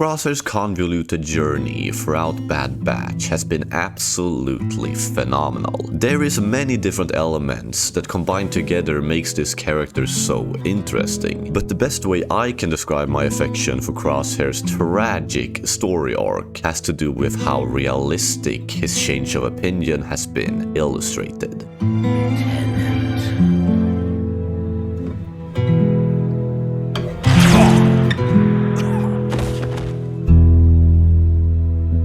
Crosshair's convoluted journey throughout Bad Batch has been absolutely phenomenal. There is many different elements that combined together makes this character so interesting, but the best way I can describe my affection for Crosshair's tragic story arc has to do with how realistic his change of opinion has been illustrated.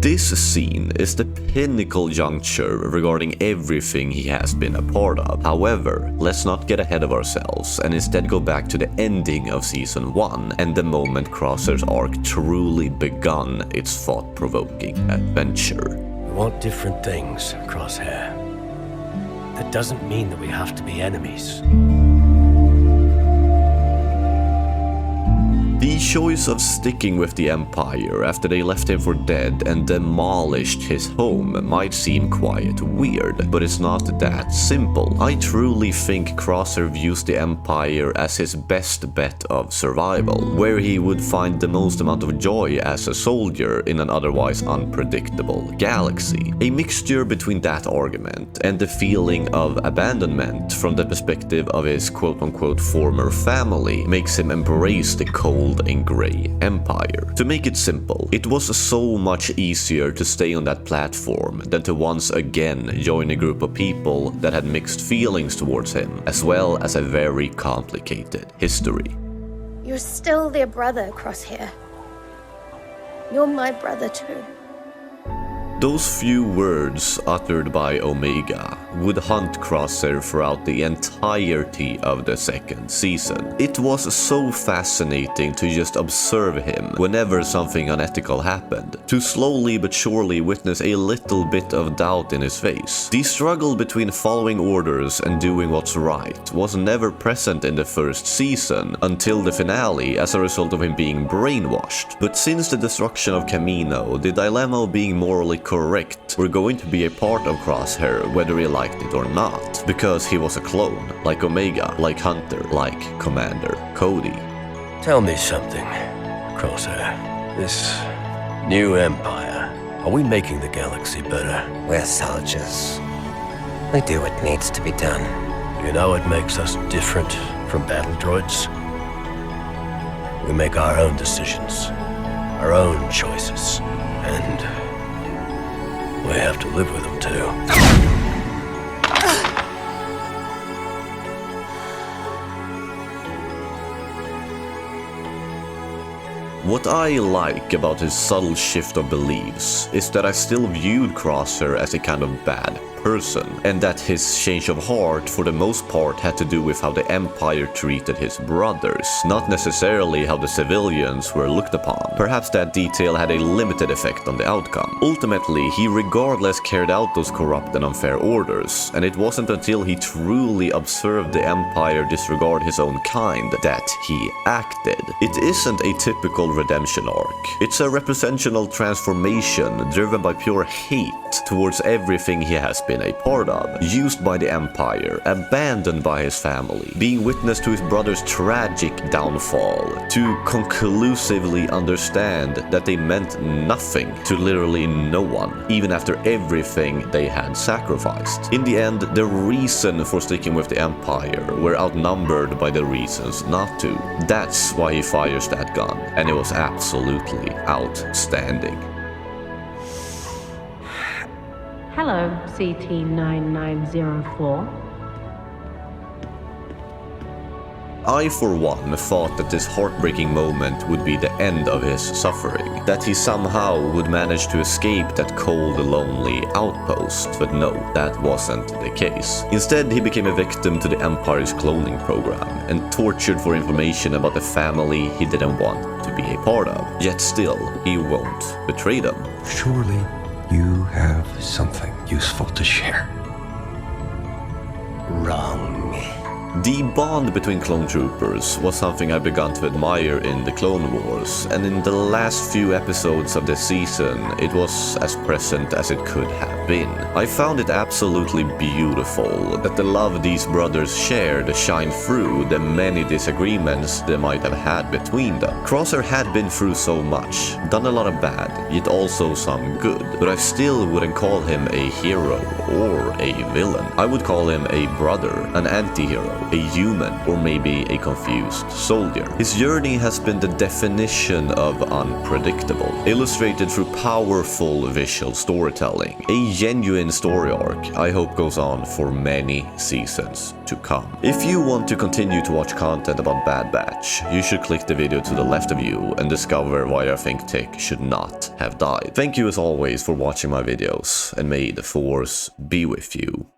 This scene is the pinnacle juncture regarding everything he has been a part of. However, let's not get ahead of ourselves and instead go back to the ending of Season 1 and the moment Crosshair's arc truly begun its thought-provoking adventure. We want different things, Crosshair. That doesn't mean that we have to be enemies. The choice of sticking with the Empire after they left him for dead and demolished his home might seem quite weird, but it's not that simple. I truly think Crosshair views the Empire as his best bet of survival, where he would find the most amount of joy as a soldier in an otherwise unpredictable galaxy. A mixture between that argument and the feeling of abandonment from the perspective of his quote-unquote former family makes him embrace the cold and grey Empire. To make it simple, it was so much easier to stay on that platform than to once again join a group of people that had mixed feelings towards him, as well as a very complicated history. You're still their brother, Crosshair. You're my brother too. Those few words uttered by Omega would haunt Crosshair throughout the entirety of the second season. It was so fascinating to just observe him whenever something unethical happened, to slowly but surely witness a little bit of doubt in his face. The struggle between following orders and doing what's right was never present in the first season until the finale as a result of him being brainwashed. But since the destruction of Camino, the dilemma of being morally correct were going to be a part of Crosshair whether he liked it or not, because he was a clone, like Omega, like Hunter, like Commander Cody. Tell me something, Crosshair. This new empire, are we making the galaxy better? We're soldiers. We do what needs to be done. You know what makes us different from battle droids? We make our own decisions, our own choices, and we have to live with them too. What I like about his subtle shift of beliefs is that I still viewed Crosshair as a kind of bad person, and that his change of heart for the most part had to do with how the Empire treated his brothers, not necessarily how the civilians were looked upon. Perhaps that detail had a limited effect on the outcome. Ultimately, he regardless carried out those corrupt and unfair orders, and it wasn't until he truly observed the Empire disregard his own kind that he acted. It isn't a typical redemption arc. It's a representational transformation driven by pure hate towards everything he has been a part of, used by the Empire, abandoned by his family, being witness to his brother's tragic downfall, to conclusively understand that they meant nothing to literally no one, even after everything they had sacrificed. In the end, the reason for sticking with the Empire were outnumbered by the reasons not to. That's why he fires that gun, and it was absolutely outstanding. Hello, CT-9904. I, for one, thought that this heartbreaking moment would be the end of his suffering, that he somehow would manage to escape that cold, lonely outpost, but no, that wasn't the case. Instead, he became a victim to the Empire's cloning program, and tortured for information about the family he didn't want to be a part of. Yet still, he won't betray them. Surely you have something useful to share. Wrong. The bond between clone troopers was something I began to admire in the Clone Wars, and in the last few episodes of the season, it was as present as it could have been. I found it absolutely beautiful that the love these brothers shared shined through the many disagreements they might have had between them. Crosshair had been through so much, done a lot of bad, yet also some good, but I still wouldn't call him a hero or a villain. I would call him a brother, an anti-hero, a human, or maybe a confused soldier. His journey has been the definition of unpredictable, illustrated through powerful visual storytelling. A genuine story arc I hope goes on for many seasons to come. If you want to continue to watch content about Bad Batch, you should click the video to the left of you and discover why I think Tick should not have died. Thank you as always for watching my videos, and may the Force be with you.